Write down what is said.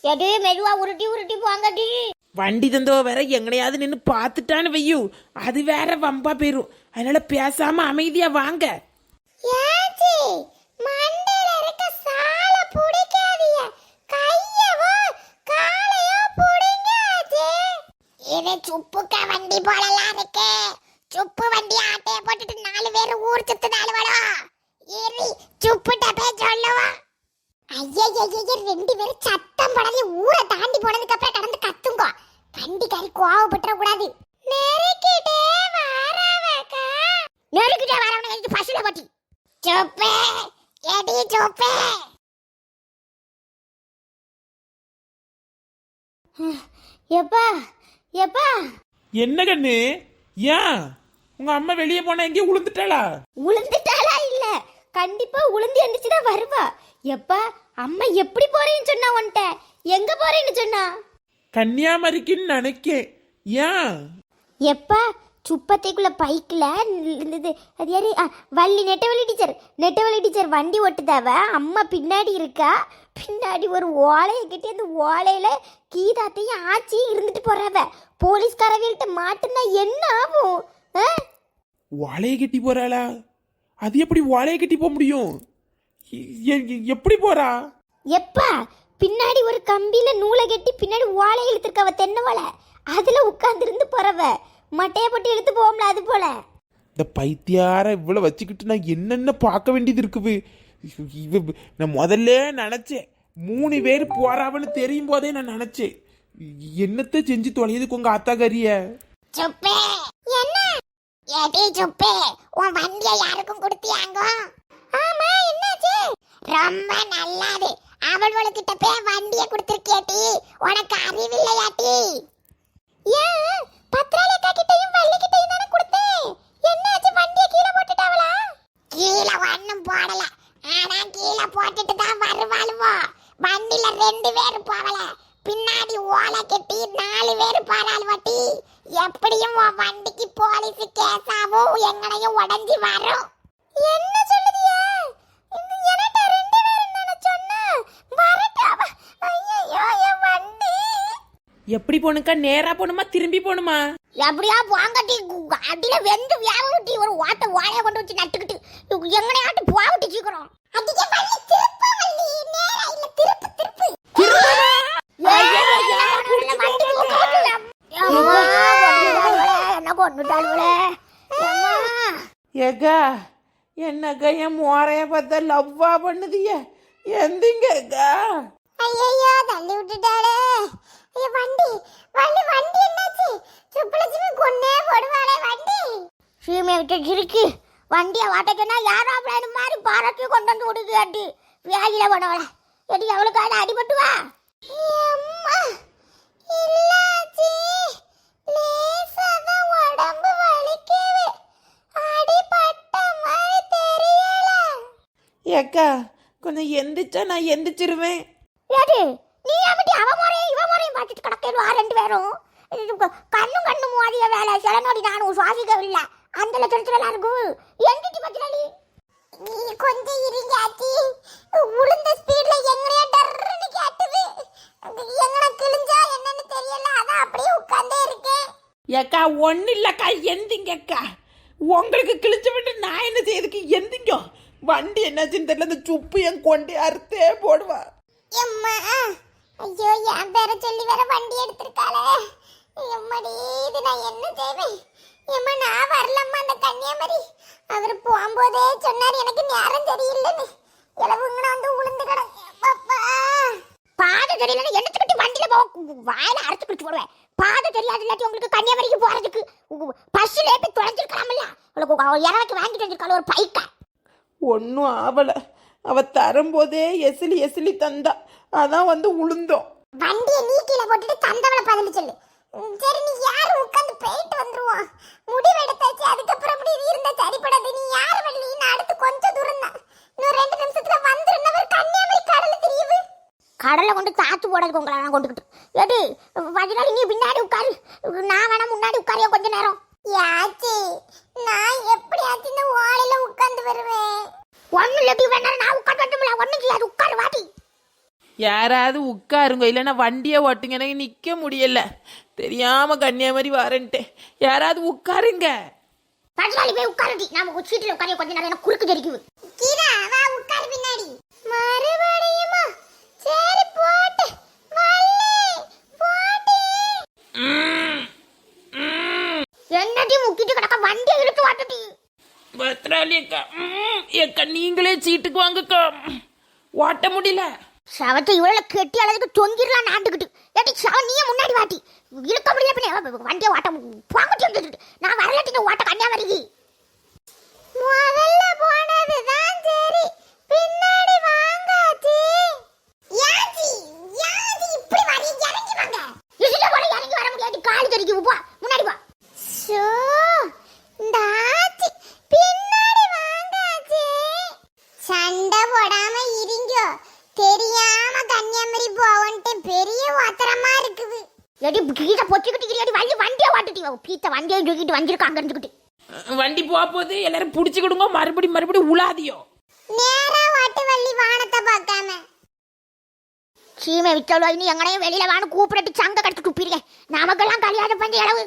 எது மெதுவா உருட்டி உருட்டி போங்கடி. வண்டி தந்தோ வேற எங்கனையாவது நின்று பார்த்துட்டான்னு வையு, அது வேற வம்பா போயிரும். அதனால பேசாம அமைதியா வாங்க. ஏச்சி மண்டையில இருக்க சால புடிக்காதீங்க, கையவோ காலையோ புடிங்க. இது சுப்புக்க வண்டி போலலாம் இருக்கு. சுப்பு வண்டி ஆட்டைய போட்டுட்டு 4 பேர் ஊர் சுத்து 4 வரும். ஏறி சுப்புட்ட போய் சொல்லுவா. ஐயா 2 பேரும் சத்தம் போடாதே, ஊரை தாண்டி போனதுக்கு அப்புறம் கடந்து கத்துங்க. வண்டிக்காரி கோவப்பட்டுற கூடாது. நெருக்கிட்டே வாராவக்கா, நெருக்கிட்டே வாரவன எனக்கு பசுல பட்டி. சுப்பே எடி சுப்பே. எப்பா எப்பா என்ன கண்ணு, ஏன் உங்க அம்மா வெளியே போனா எங்கேயும் உளுந்துட்டாளா? உளுந்துட்டாளா? இல்ல, கண்டிப்பா உளுந்து எந்திரிச்சுதான் வருவா. எப்பா அம்மா எப்படி போறேன்னு சொன்னா? உன்ட்ட எங்க போறேன்னு சொன்னா? கன்னியாகுமரிக்குன்னு நினைக்கேன். ஏன்? எப்பா சுப்பத்தைக்குள்ள பைக்ல இருந்தது அது யாரு? வள்ளி நெட்டவள்ளி டீச்சர் வண்டி ஓட்டுதாவ. அம்மா பின்னாடி இருக்கா. பின்னாடி ஒரு ஓலையை கட்டி அந்த ஓலையில கீதாத்தையும் ஆச்சியும் இருந்துட்டு போறாவ. போலீஸ்காரவில்கிட்ட மாட்டுனா என்ன ஆகும்? வாழையை கட்டி போறாளா? அது எப்படி வாழையை கட்டி போக முடியும்? எப்படி போறா? எப்பா பின்னாடி ஒரு கம்பியில நூலை கட்டி பின்னாடி ஓலை இழுத்துருக்கவ, தென்னை ஓலை. அதுல உட்கார்ந்து இருந்து போறவ. மட்டைய போட்டு இழுத்து போவோம்ல, அது போல. இந்த பைத்தியார இவ்வளவு வச்சுக்கிட்டு நான் என்னென்ன பார்க்க வேண்டியது இருக்குது. நான் முதல்ல நினைச்சேன் 3 பேர் போறாவன்னு தெரியும் போதே நான் நினைச்சேன், என்னத்தை செஞ்சு தொலையுதுக்கு உங்க அத்தாக்காரிய. சுப்பே என்ன ஏடி சுப்பே, உன் வண்டியை யாருக்கும் கொடுத்தியாங்க? ஆமா, என்னாச்சு? ரொம்ப நல்லது. அவள்கிட்ட போய் வண்டியை கொடுத்திருக்கேட்டி, உனக்கு அறிவில்லையாட்டி? ஏன் பத்ராலிகா கிட்டயும் வள்ளி கிட்டயும் தானே கொடுத்தேன். என்னாச்சு? வண்டியை கீழே போட்டுட்டாவளா? கீழே ஒண்ணும் போடல, ஆனா கீழே போட்டுட்டு தான் வருவாளுவோ. வண்டியில 2 பேர் போவல, பின்னாடி ஓலை கட்டி 4 பேர் போறாளுவட்டி. எப்படியும் உன் வண்டிக்கு போலீஸ் கேஸாவோ எங்கனையும் உடஞ்சி வரும். என்ன சொல்லுதியா? இந்த எனட்ட 2 பேர் தான சொன்னா. வரட்டாவ. ஐயோ என் வண்டி. எப்படி போணுக்கா? நேரா போணுமா திரும்பி போணுமா? எப்படியா போங்கட்டி, அடியில வெந்து வியாவட்டி ஒரு ஓலைய கொண்டு வச்சு நட்டுக்கிட்டு எங்கனையாட்டு போகட்டி சீக்கிரம். அடிக்க வள்ளி திருப்ப, வள்ளி நேரா இல்ல திருப்பு திருப்பு. என்ன கொண்டுட்டாளுவளே? ஏக்கா என்னக்கா என் மோரைய பார்த்தா லவ்வா பண்ணுதிய, எந்திங்கக்கா? ஐயோ தள்ளி விட்டுட்டாளே. வண்டி வள்ளி வண்டி என்னாச்சு? சுப்புலட்சுமி கொன்னே போடுவாளே வண்டி. சீமை விட்டு இருக்கு. வண்டியை வாட்டச்சுன்னா யாரோ அப்படின்னு மாதிரி பாராட்டி கொண்டு வந்து விடுது. அடி வியாதியில போனவள எடி அவளுக்காக அடிபட்டு வா. இல்லாச்சி லேசாதான் உடம்பு வலிக்குது, அடிபட்ட மாதிரி தெரியல. ஏக்கா கொஞ்சம் எந்திரிச்சா நான் எந்திரிச்சிருவேன். ஏடி நீ அப்படி அவ முறையும் இவ முறையும் பார்த்துட்டு கிடக்கேன். 2 பேரும் கண்ணும் மோதிய வேலை. சில நோடி நானும் சுவாசிக்கவில்லை. அந்த லட்சத்துல இருக்கு. எந்திரிச்சு பத்திராளி, நீ கொஞ்சம் இருங்காச்சி. உளுந்த ஸ்பீட்ல எங்கனையா டர்ன்னு கேட்டுது. எங்கன கிழிஞ்சா என்னன்னு தெரியல, அதான் அப்படியே உட்கார்ந்தே இருக்கேன். ஏக்கா ஒன்னும் இல்லக்கா, எந்திங்கக்கா. உங்களுக்கு கிழிச்சு விட்டு நான் என்ன செய்யறதுக்கு? எந்திங்க. வண்டி என்னாச்சுன்னு தெரியல, இந்த சுப்பு என் கொண்டு அறுத்தே போடுவா. எம்மா ஐயோ, என் பேரை சொல்லி வேற வண்டி எடுத்திருக்காளே. எம்மடி இது நான் என்ன செய்வேன்? எம்மா நான் வரலம்மா அந்த கன்னியாகுமரி. அவர் போகும்போதே சொன்னார் எனக்கு நேரம் சரியில்லைன்னு. இளவுங்கன வந்து உளுந்து கிடப்பா. பாதை தெரியலன்னு எடுத்துக்கிட்டு வண்டியில வாயில அறுத்து குடிச்சு போடுவேன். பாதை தெரியாது இல்லாட்டி உங்களுக்கு கன்னியாகுமரிக்கு போறதுக்கு பஸ்ல போய் தொலைஞ்சிருக்கலாம்ல. உங்களுக்கு இறக்கு வாங்கிட்டு வந்திருக்காள் ஒரு பைக்கா. ஒன்றும் ஆவலை, அவ தரும்போதே எசிலி தந்தா, அதான் வந்து உளுந்தோம். வண்டியை நீ கீழே போட்டுட்டு தந்தவளை பதில் சொல்லு. சரி நீ யாரு உட்காந்து போயிட்டு வந்துருவோம். முடிவு எடுத்தாச்சு, அதுக்கப்புறம் அப்படி இருந்தா சரிப்படாது. நீ யாரு வள்ளி? நான் அடுத்து கொஞ்சம் தூரம் தான், இன்னும் 2 நிமிஷத்துல வந்துருந்தவர். கன்னியாகுமரி கடல தெரியுது. கடலை கொண்டு தாத்து போடாது உங்களை நான் கொண்டுக்கிட்டு. ஏடி பதினாலு நீ பின்னாடி உட்காரு, நான் வேணா முன்னாடி உட்காரியா கொஞ்ச நேரம். யாச்சி நான் எப்படியாச்சும் இந்த ஓலையில உட்கார்ந்து வருவேன். ஒன்னும் இல்லாட்டி வேணா நான் உட்காந்து வரட்டும்ல. ஒன்னும் செய்யாது, உட்காரு வாட்டி. யாராவது உட்காருங்க, இல்லைன்னா வண்டியை ஓட்டுங்க, எனக்கு நிற்க முடியல. தெரியாம கன்னியாகுமரி வரேன்ட்டு. யாராவது உட்காருங்க. பட்லாலி போய் உட்காருடி. நாம சீட்டில் உட்கார கொஞ்ச நேரம் எனக்கு குறுக்கு தெரிக்குது. கீரா வா உட்காரு பின்னாடி. மறுபடியுமா? சரி போட்டு வல்லே போட்டு. என்னடி முக்கிட்டு கிடக்க வண்டியை இழுத்து வாட்டுடி. பத்ராலி அக்கா, ஏக்கா நீங்களே சீட்டுக்கு வாங்கக்கா. ஓட்ட முடியல. சவத்தை இவ்வளவு கெட்டி அளவுக்கு தொங்கிடலாம் நாண்டுக்கிட்டு. ஏடி சவ நீயே முன்னாடி வாட்டி. இழுக்க முடியல பின்ன வண்டியை ஓட்ட போங்கட்டி வந்துட்டு. நான் வரலட்டின ஓட்ட கன்னியாகுமரிக்கு. முதல்ல போனதுதான் சரி, பின்னாடி வாங்காச்சி. யாச்சி யாச்சி இப்படி வரி இறங்கி வாங்க. இதுல போல இறங்கி வர முடியாது. கால் தெரிக்கு போ முன்னாடி போ. ஷோ இந்த ஆச்சி பின்னாடி வாங்காச்சி. சண்டை போடாம இருங்கோ. தெரியாம கன்னியாகுமரி போவன்ட்டு பெரிய ஒத்தரமா இருக்குது. எடி கீழ பொச்சிக்கிட்டு வண்டி வண்டியை ஓட்டுட்டி. பீத்த வண்டியை தூக்கிட்டு வந்திருக்காங்க இருந்துக்கிட்டு. வண்டி போகுது, எல்லாரும் புடிச்சுக்கிடுங்க. மறுபடியும் உலாதியோ. நேரா வாட்டு வள்ளி வானத்தை பார்க்காம. சீமை விட்டோம். இனி எங்கனையும் வெளியில வான்னு கூப்பிட்டு சங்க கட்டு துப்பிடுங்க. நமக்கெல்லாம் கல்யாணம் பண்ண அளவு